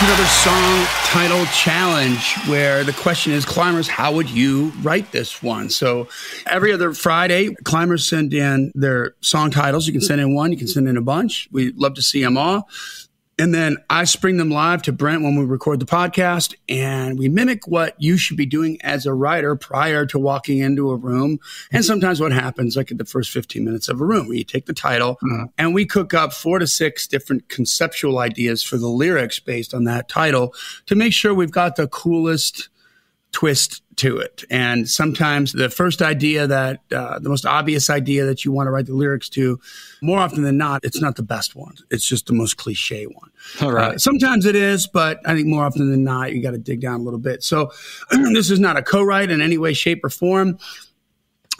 another song title challenge where the question is, climbers, how would you write this one? So every other Friday, climbers send in their song titles. You can send in one, you can send in a bunch. We love to see them all. And then I spring them live to Brent when we record the podcast, and we mimic what you should be doing as a writer prior to walking into a room. And sometimes what happens, like in the first 15 minutes of a room, where you take the title and we cook up 4 to 6 different conceptual ideas for the lyrics based on that title to make sure we've got the coolest twist to it. And sometimes the first idea that, the most obvious idea that you want to write the lyrics to, more often than not, it's not the best one. It's just the most cliche one. All right. Sometimes it is, but I think more often than not, you got to dig down a little bit. So this is not a co-write in any way, shape, or form.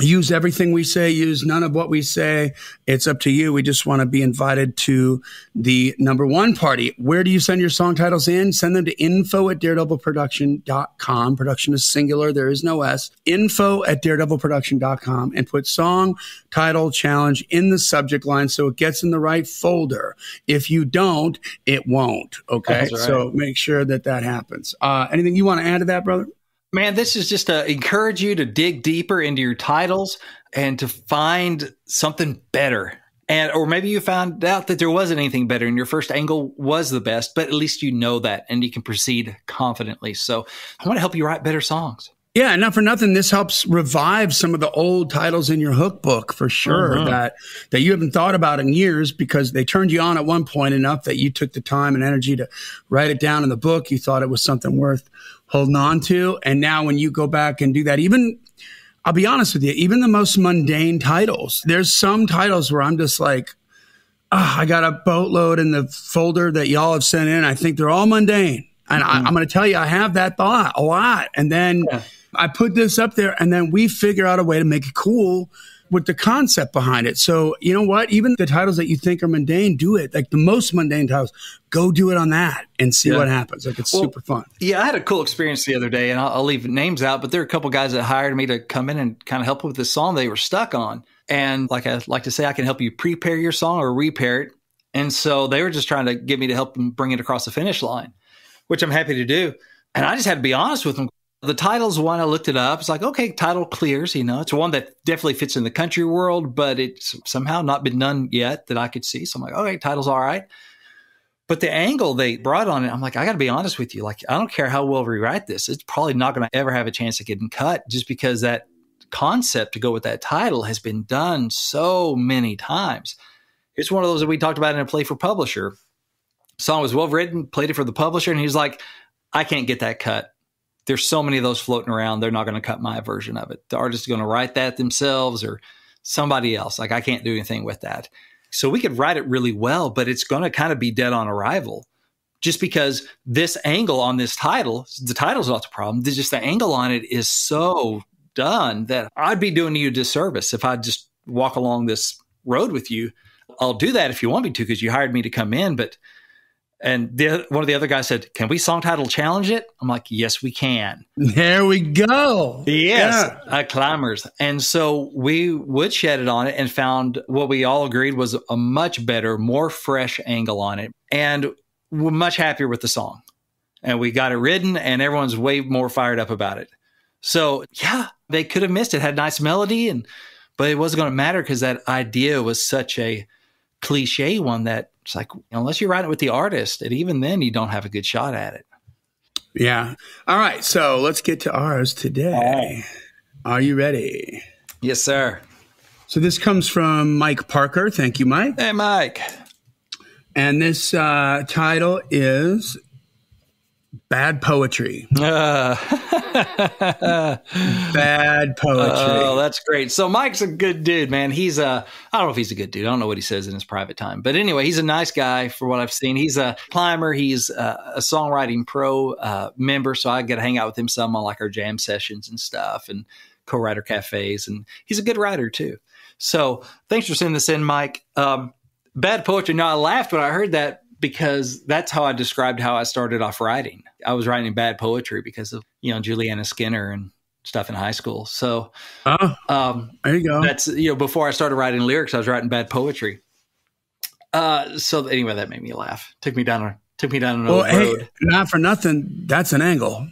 Use everything we say, use none of what we say. It's up to you. We just want to be invited to the #1 party. Where do you send your song titles in? Send them to info@daredevilproduction.com. Production is singular. There is no S. info@daredevilproduction.com, and put song title challenge in the subject line so it gets in the right folder. If you don't, it won't. Okay. That's right. So make sure that happens. Anything you want to add to that, brother? Man, this is just to encourage you to dig deeper into your titles and to find something better. Or maybe you found out that there wasn't anything better and your first angle was the best, but at least you know that and you can proceed confidently. So I want to help you write better songs. Yeah, not for nothing, this helps revive some of the old titles in your hook book for sure that you haven't thought about in years because they turned you on at one point enough that you took the time and energy to write it down in the book. You thought it was something worth holding on to. And now when you go back and do that, even, I'll be honest with you, even the most mundane titles, there's some titles where I'm just like, I got a boatload in the folder that y'all have sent in. I think they're all mundane. And I'm going to tell you, I have that thought a lot. And then I put this up there and then we figure out a way to make it cool with the concept behind it. So you know what? Even the titles that you think are mundane, do it. Like the most mundane titles, go do it on that and see what happens. Like it's super fun. Yeah, I had a cool experience the other day, and I'll leave names out, but there are a couple guys that hired me to come in and kind of help with this song they were stuck on. And like I like to say, I can help you prepare your song or repair it. And so they were just trying to get me to help them bring it across the finish line, which I'm happy to do. And I just had to be honest with them. The title's one, I looked it up. It's like, okay, title clears, it's one that definitely fits in the country world, but it's somehow not been done yet that I could see. So I'm like, okay, title's all right. But the angle they brought on it, I'm like, I got to be honest with you. Like, I don't care how well we write this. It's probably not going to ever have a chance of getting cut just because that concept to go with that title has been done so many times. It's one of those that we talked about in a Play for Publisher. The song was well written, played it for the publisher, and he was like, I can't get that cut. There's so many of those floating around. They're not going to cut my version of it. The artist is going to write that themselves or somebody else. Like I can't do anything with that. So we could write it really well, but it's going to kind of be dead on arrival just because this angle on this title, the title's not the problem. It's just the angle on it is so done that I'd be doing you a disservice if I just walk along this road with you. I'll do that if you want me to, because you hired me to come in, and one of the other guys said, can we song title challenge it? I'm like, yes, we can. There we go. Yes, climbers. And so we woodshedded on it and found what we all agreed was a much better, more fresh angle on it. And we're much happier with the song. And we got it written and everyone's way more fired up about it. So yeah, they could have missed it. It had a nice melody, but it wasn't going to matter because that idea was such a cliche one that it's like, unless you write it with the artist, and even then you don't have a good shot at it. Yeah. All right. So let's get to ours today. Are you ready? Yes, sir. So this comes from Mike Parker. Thank you, Mike. Hey, Mike. And this title is Bad Poetry. Bad Poetry. Oh, that's great. So Mike's a good dude, man. He's I don't know if he's a good dude. I don't know what he says in his private time. But anyway, he's a nice guy for what I've seen. He's a climber. He's a songwriting pro member. So I get to hang out with him some on like our jam sessions and stuff and co-writer cafes. And he's a good writer too. So thanks for sending this in, Mike. Bad Poetry. Now I laughed when I heard that, because that's how I described how I started off writing. I was writing bad poetry because of, Juliana Skinner and stuff in high school. So there you go. That's, before I started writing lyrics, I was writing bad poetry. So anyway, that made me laugh. Took me down Took me down an Well, old hey, road. not for nothing, that's an angle.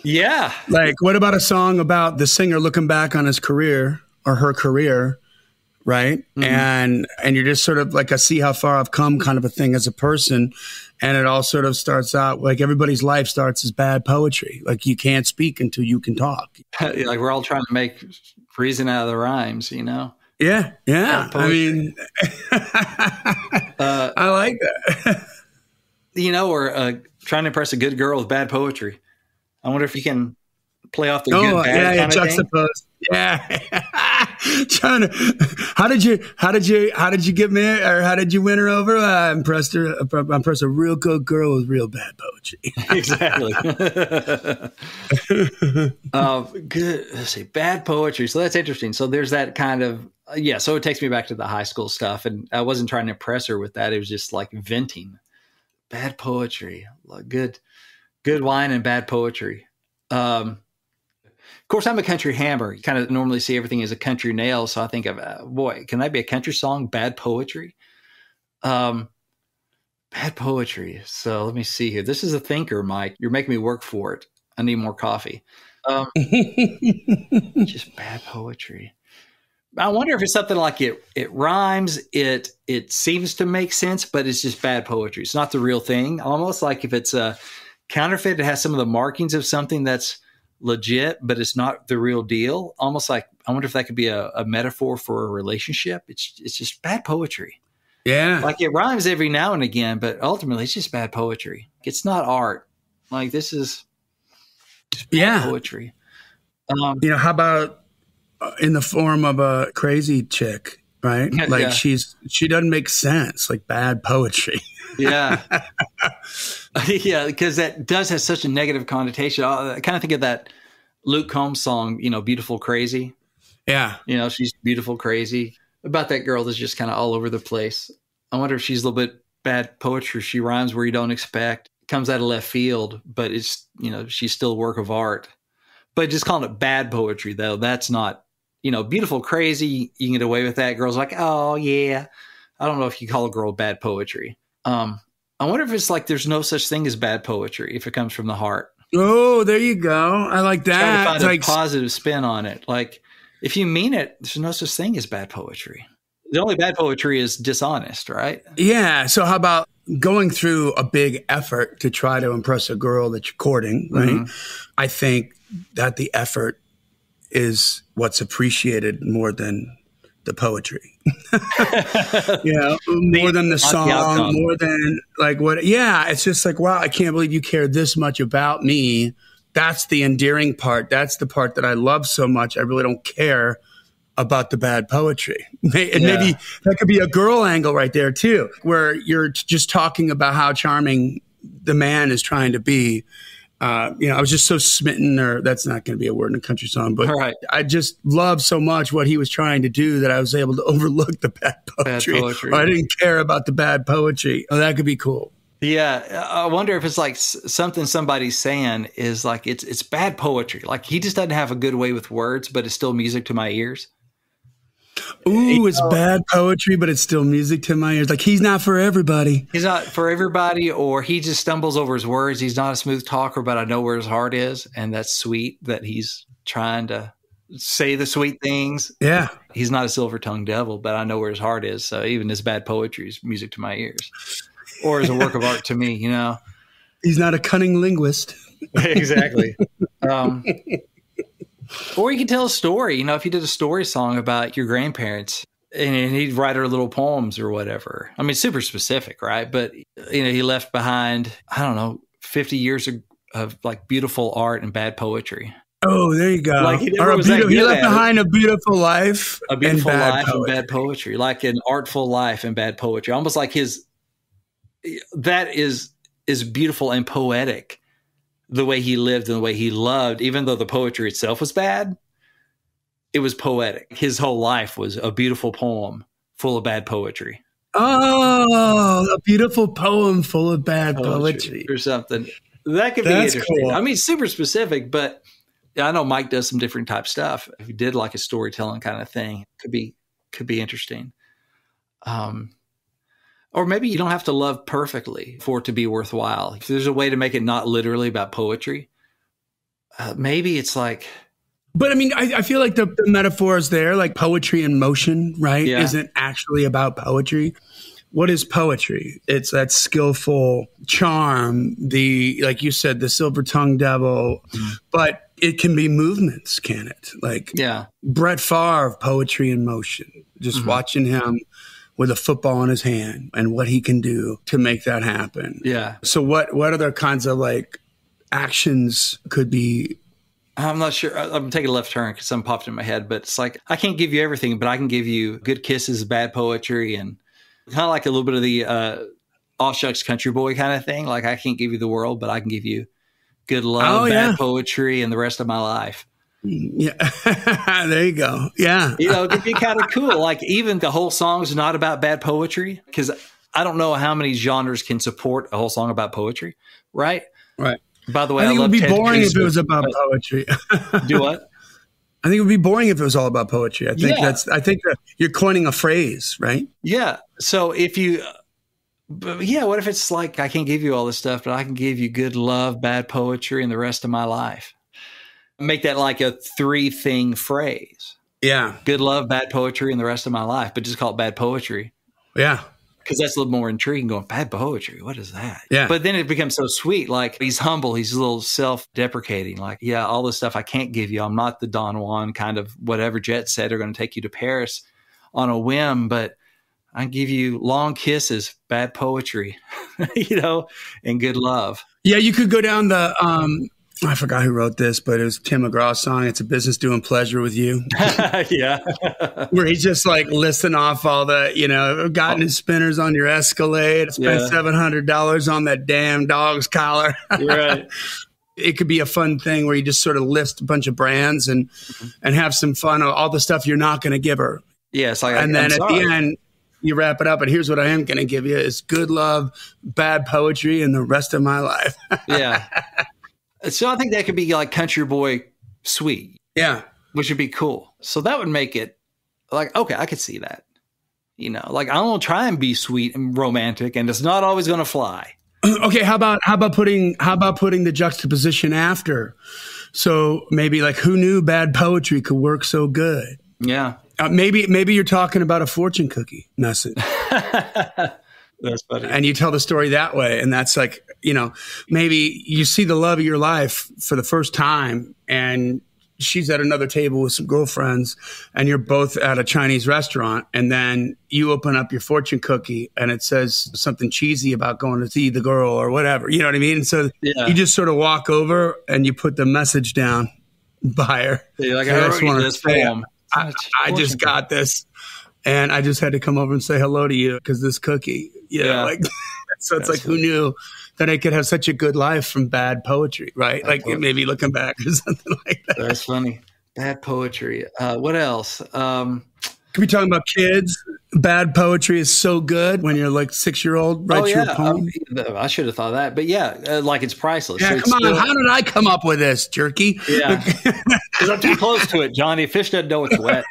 Yeah. Like, what about a song about the singer looking back on his career or her career, right? And you're just sort of like a see how far I've come kind of a thing as a person. And it all sort of starts out like everybody's life starts as bad poetry. Like you can't speak until you can talk. Like we're all trying to make reason out of the rhymes, you know? Yeah. Yeah. I mean, I like that. You know, or trying to impress a good girl with bad poetry. I wonder if you can play off the good bad kind of thing. Juxtapose. Yeah. Trying to, how did you get me, or how did you win her over? I impressed a real good girl with real bad poetry. Exactly. Good. Let's see, bad poetry. So that's interesting. So there's that kind of, so it takes me back to the high school stuff, and I wasn't trying to impress her with that. It was just like venting. Bad poetry, good wine and bad poetry. Of course, I'm a country hammer. You kind of normally see everything as a country nail. So I think of, boy, can that be a country song? Bad poetry. Bad poetry. So let me see here. This is a thinker, Mike. You're making me work for it. I need more coffee. Just bad poetry. I wonder if it's something like it rhymes, it seems to make sense, but it's just bad poetry. It's not the real thing. Almost like if it's a counterfeit, it has some of the markings of something that's legit, but it's not the real deal. Almost like, I wonder if that could be a metaphor for a relationship. It's just bad poetry. Yeah. Like it rhymes every now and again, but ultimately it's just bad poetry. It's not art. Like this is just bad poetry. How about in the form of a crazy chick, right? Like she doesn't make sense, like bad poetry. Yeah. Yeah, because that does have such a negative connotation. I kind of think of that Luke Combs song, Beautiful Crazy. Yeah. She's beautiful crazy. About that girl that's just kind of all over the place. I wonder if she's a little bit bad poetry. She rhymes where you don't expect, comes out of left field, but it's, she's still a work of art. But just calling it bad poetry, though, that's not, beautiful crazy. You can get away with that. Girls like, oh, yeah. I don't know if you call a girl bad poetry. I wonder if it's like there's no such thing as bad poetry if it comes from the heart. Oh, there you go. I like that. Try to find a positive spin on it. Like if you mean it, there's no such thing as bad poetry. The only bad poetry is dishonest, right? Yeah. So how about going through a big effort to try to impress a girl that you're courting, right? Mm-hmm. I think that the effort is what's appreciated more than the poetry. More than the song, more than like what. Yeah, it's just like, wow, I can't believe you care this much about me. That's the endearing part. That's the part that I love so much. I really don't care about the bad poetry. And maybe that could be a girl angle right there too, where you're just talking about how charming the man is trying to be. I was just so smitten, or that's not going to be a word in a country song, but I just love so much what he was trying to do that I was able to overlook the bad poetry. I didn't care about the bad poetry. Oh, that could be cool. Yeah. I wonder if it's like something somebody's saying is like, it's bad poetry. Like he just doesn't have a good way with words, but it's still music to my ears. Ooh, it's bad poetry, but it's still music to my ears. Like he's not for everybody. He's not for everybody, or he just stumbles over his words. He's not a smooth talker, but I know where his heart is. And that's sweet that he's trying to say the sweet things. Yeah. He's not a silver-tongued devil, but I know where his heart is. So even his bad poetry is music to my ears, or is a work of art to me, He's not a cunning linguist. Exactly. Or you can tell a story, if you did a story song about your grandparents and he'd write her little poems or whatever. I mean, super specific, right? But, he left behind, 50 years of like beautiful art and bad poetry. Oh, there you go. Like he left behind a beautiful life. A beautiful life and bad poetry, like an artful life and bad poetry. Almost like that is beautiful and poetic. The way he lived and the way he loved, even though the poetry itself was bad, it was poetic. His whole life was a beautiful poem full of bad poetry. Oh, a beautiful poem full of bad poetry. Or something. That could be interesting. Cool. I mean, super specific, but I know Mike does some different type stuff. If he did like a storytelling kind of thing, could be interesting. Or maybe you don't have to love perfectly for it to be worthwhile. If there's a way to make it not literally about poetry, maybe it's like... But I mean, I feel like the metaphor is there, like poetry in motion, right? Yeah. Isn't actually about poetry. What is poetry? It's that skillful charm, like you said, the silver-tongued devil, but it can be movements, can it? Like Brett Favre, poetry in motion, just watching him with a football in his hand and what he can do to make that happen. Yeah. So what other kinds of like actions could be? I'm not sure. I'm taking a left turn because something popped in my head, but it's like, I can't give you everything, but I can give you good kisses, bad poetry, and kind of like a little bit of the all shucks country boy kind of thing. Like, I can't give you the world, but I can give you good love, bad poetry, and the rest of my life. Yeah. There you go. Yeah. It could be kind of cool. Like, even the whole song's not about bad poetry, because I don't know how many genres can support a whole song about poetry. Right. Right. By the way, I think it would be boring if it was about poetry. Do what? I think it would be boring if it was all about poetry. I think that you're coining a phrase, right? Yeah. So what if it's like, I can't give you all this stuff, but I can give you good love, bad poetry, and the rest of my life. Make that like a 3-thing phrase. Yeah. Good love, bad poetry, and the rest of my life, but just call it bad poetry. Yeah. Because that's a little more intriguing, going, bad poetry, what is that? Yeah. But then it becomes so sweet. Like, he's humble. He's a little self-deprecating. Like, yeah, all this stuff I can't give you. I'm not the Don Juan kind of whatever Jet Set are going to take you to Paris on a whim, but I give you long kisses, bad poetry, and good love. Yeah, you could go down the I forgot who wrote this, but it was Tim McGraw's song. It's a business doing pleasure with you. Yeah. Where he's just like listing off all the, gotten his spinners on your Escalade, spent $700 on that damn dog's collar. Right. It could be a fun thing where you just sort of list a bunch of brands and have some fun on all the stuff you're not going to give her. Yeah. It's like, and then at the end, you wrap it up, and here's what I am going to give you is good love, bad poetry, and the rest of my life. Yeah. So I think that could be like country boy sweet. Yeah. Which would be cool. So that would make it like, okay, I could see that. Like, I don't try and be sweet and romantic, and it's not always going to fly. Okay. How about putting the juxtaposition after? So maybe like, who knew bad poetry could work so good? Yeah. Maybe you're talking about a fortune cookie message. That's funny. And you tell the story that way. And that's like, maybe you see the love of your life for the first time, and she's at another table with some girlfriends, and you're both at a Chinese restaurant. And then you open up your fortune cookie and it says something cheesy about going to see the girl or whatever. You know what I mean? And so you just sort of walk over and you put the message down by her. Yeah, like, I just want to say, I just got this. And I just had to come over and say hello to you because this cookie, like, so it's like, who knew that I could have such a good life from bad poetry, right? Like, maybe looking back or something like that. That's funny. Bad poetry. What else? Could be talking about kids. Bad poetry is so good when you're like 6-year-old writes you a poem. I should have thought that, but like, it's priceless. Yeah, so come on. How did I come up with this, jerky? Yeah, because I'm too close to it, Johnny. Fish doesn't know it's wet.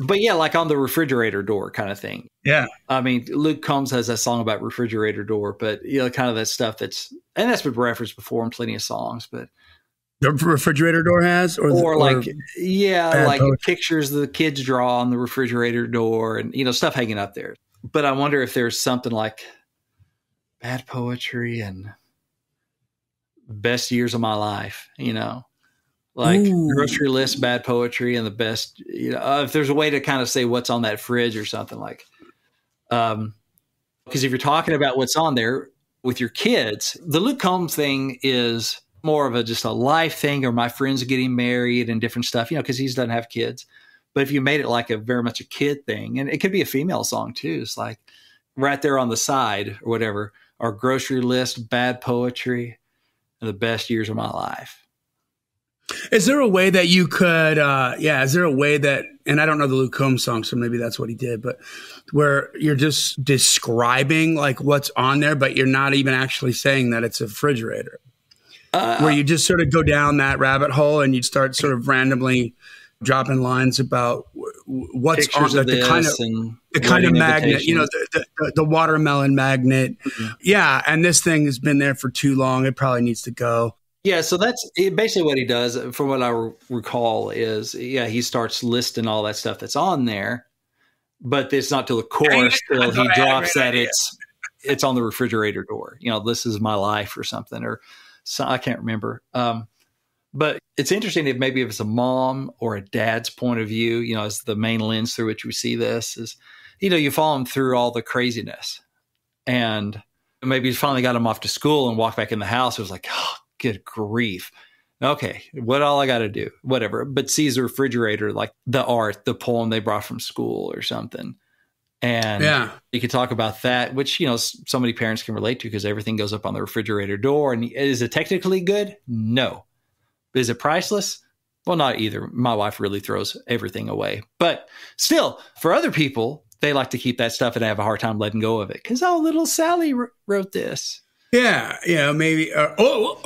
But yeah, like on the refrigerator door kind of thing. Yeah. I mean, Luke Combs has that song about refrigerator door, but kind of that stuff that's been referenced before in plenty of songs, but the refrigerator door has, like pictures the kids draw on the refrigerator door and, stuff hanging up there. But I wonder if there's something like bad poetry and best years of my life, like grocery list, bad poetry, and the best, if there's a way to kind of say what's on that fridge or something like, because if you're talking about what's on there with your kids, the Luke Combs thing is more of just a life thing, or my friends are getting married and different stuff, because he doesn't have kids. But if you made it like a very much a kid thing, and it could be a female song too, it's like right there on the side or whatever, our grocery list, bad poetry, and the best years of my life. Is there a way that you could, is there a way that, and I don't know the Luke Combs song, so maybe that's what he did, but where you're just describing like what's on there, but you're not even actually saying that it's a refrigerator? Where you just sort of go down that rabbit hole and you start sort of randomly dropping lines about what's Pictures on of the kind of this and the kind of wedding magnet, you know, invitations. the watermelon magnet. Mhm. Yeah, and this thing has been there for too long. It probably needs to go. Yeah, so that's basically what he does, from what I recall, is he starts listing all that stuff that's on there, but it's not till the chorus I till thought he I had a drops great that idea. it's on the refrigerator door. You know, this is my life or something, or so, I can't remember. But it's interesting if maybe if it's a mom or a dad's point of view, you know, as the main lens through which we see this is, you know, you follow them through all the craziness, and maybe you finally got them off to school and walked back in the house. It was like, oh, good grief. Okay, what all I got to do? Whatever. But sees the refrigerator, like the art, the poem they brought from school or something. And you could talk about that, which, you know, so many parents can relate to because everything goes up on the refrigerator door. And is it technically good? No. Is it priceless? Well, not either. My wife really throws everything away. But still, for other people, they like to keep that stuff and have a hard time letting go of it. Because, oh, little Sally wrote this. Yeah, maybe. What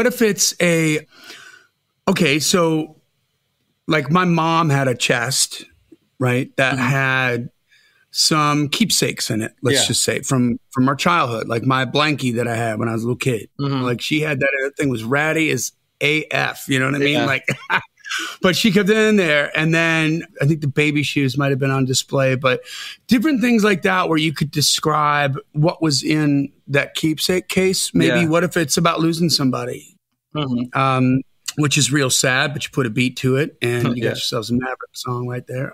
if it's okay, so like my mom had a chest, right, that had some keepsakes in it, let's just say, from our childhood, like my blankie that I had when I was a little kid. Like she had that, and that thing was ratty as AF, you know what I mean? Like, but she kept it in there. And then I think the baby shoes might have been on display, but different things like that where you could describe what was in that keepsake case. Maybe what if it's about losing somebody, which is real sad, but you put a beat to it and you got yourselves a Maverick song right there.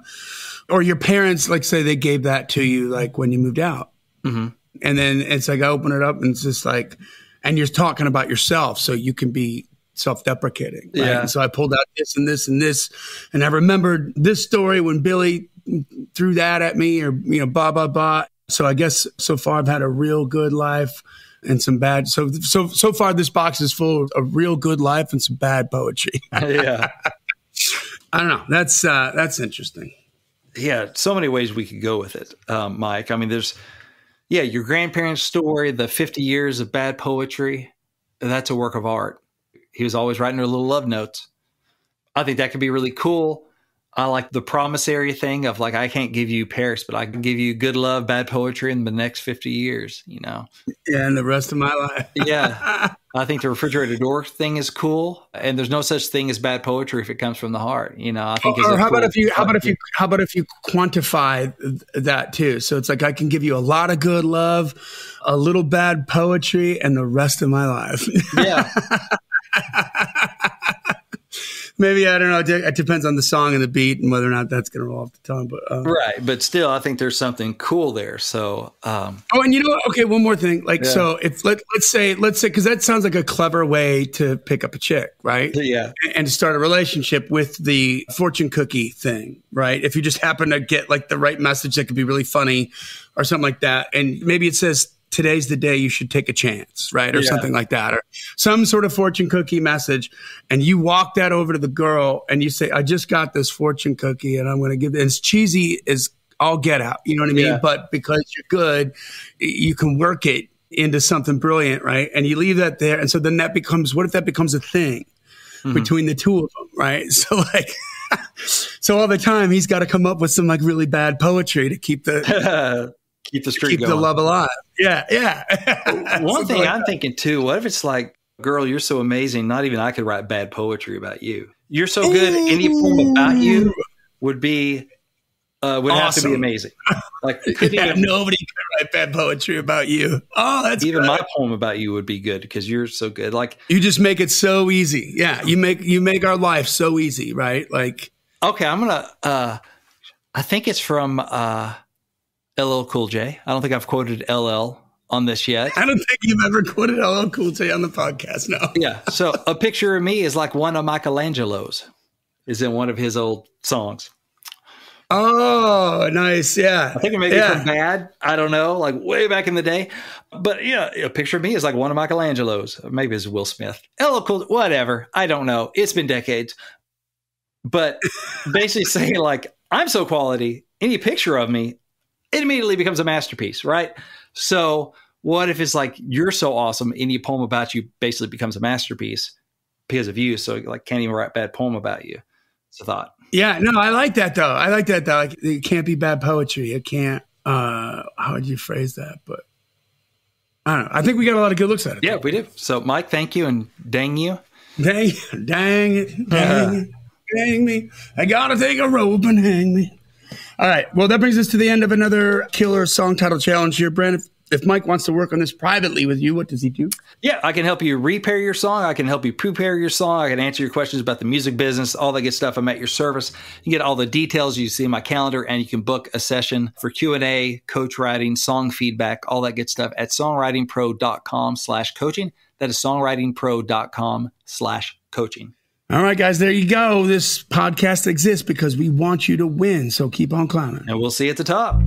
Or your parents, like say they gave that to you, like when you moved out. And then it's like, I open it up and it's just like, and you're talking about yourself. So you can be self-deprecating. Right? And so I pulled out this and this and this, and I remembered this story when Billy threw that at me, or, you know, blah, blah, blah. So I guess so far I've had a real good life and some bad. So far this box is full of a real good life and some bad poetry. I don't know. That's interesting. Yeah. So many ways we could go with it, Mike. I mean, there's, your grandparents' story, the 50 years of bad poetry. That's a work of art. He was always writing her little love notes. I think that could be really cool. I like the promissory thing of like, I can't give you Paris, but I can give you good love, bad poetry in the next 50 years, you know? Yeah, and the rest of my life. I think the refrigerator door thing is cool. And there's no such thing as bad poetry if it comes from the heart. You know, I think how about if you quantify that too? So it's like, I can give you a lot of good love, a little bad poetry, and the rest of my life. Maybe, I don't know. It depends on the song and the beat and whether or not that's going to roll off the tongue. But right. But still, I think there's something cool there. So, and you know what? Okay, one more thing. Like, so if let's say, because that sounds like a clever way to pick up a chick, right? Yeah. And to start a relationship with the fortune cookie thing, right? If you just happen to get like the right message that could be really funny or something like that. And maybe it says, today's the day you should take a chance, right? Or something like that, or some sort of fortune cookie message. And you walk that over to the girl and you say, I just got this fortune cookie and I'm going to give it. And it's cheesy as all get out. You know what I mean? But because you're good, you can work it into something brilliant, right? And you leave that there. And so then that becomes, what if that becomes a thing between the two of them, right? So like, so all the time he's got to come up with some like really bad poetry to keep the... Keep the streak going. The love alive. Yeah. One thing I'm thinking too, what if it's like, girl, you're so amazing, not even I could write bad poetry about you. You're so good, any poem about you would be would awesome. Have to be amazing. Like nobody can write bad poetry about you. Oh, that's even great. My poem about you would be good because you're so good. Like you just make it so easy. Yeah. You make our life so easy, right? Like okay, I'm gonna I think it's from LL Cool J. I don't think I've quoted LL on this yet. I don't think you've ever quoted LL Cool J on the podcast, no. Yeah. So a picture of me is like one of Michelangelo's. Is in one of his old songs. Oh, nice. Yeah. I think it may be from Bad. I don't know, like way back in the day. But yeah, a picture of me is like one of Michelangelo's. Maybe it's Will Smith. LL Cool, whatever. I don't know. It's been decades. But basically saying like, I'm so quality, any picture of me, it immediately becomes a masterpiece, right? So what if it's like, you're so awesome, any poem about you basically becomes a masterpiece because of you. So like, can't even write a bad poem about you. It's a thought. Yeah, no, I like that though. Like, it can't be bad poetry. It can't, how would you phrase that? But I don't know. I think we got a lot of good looks at it. Yeah, we do. So Mike, thank you. And dang you. Dang it. Hang me. I gotta take a rope and hang me. All right. Well, that brings us to the end of another killer song title challenge here, Brent. If Mike wants to work on this privately with you, what does he do? Yeah, I can help you repair your song. I can help you prepare your song. I can answer your questions about the music business, all that good stuff. I'm at your service. You get all the details. You see in my calendar, and you can book a session for Q&A, coach writing, song feedback, all that good stuff at songwritingpro.com/coaching. That is songwritingpro.com/coaching. All right, guys, there you go. This podcast exists because we want you to win. So keep on climbing. And we'll see you at the top.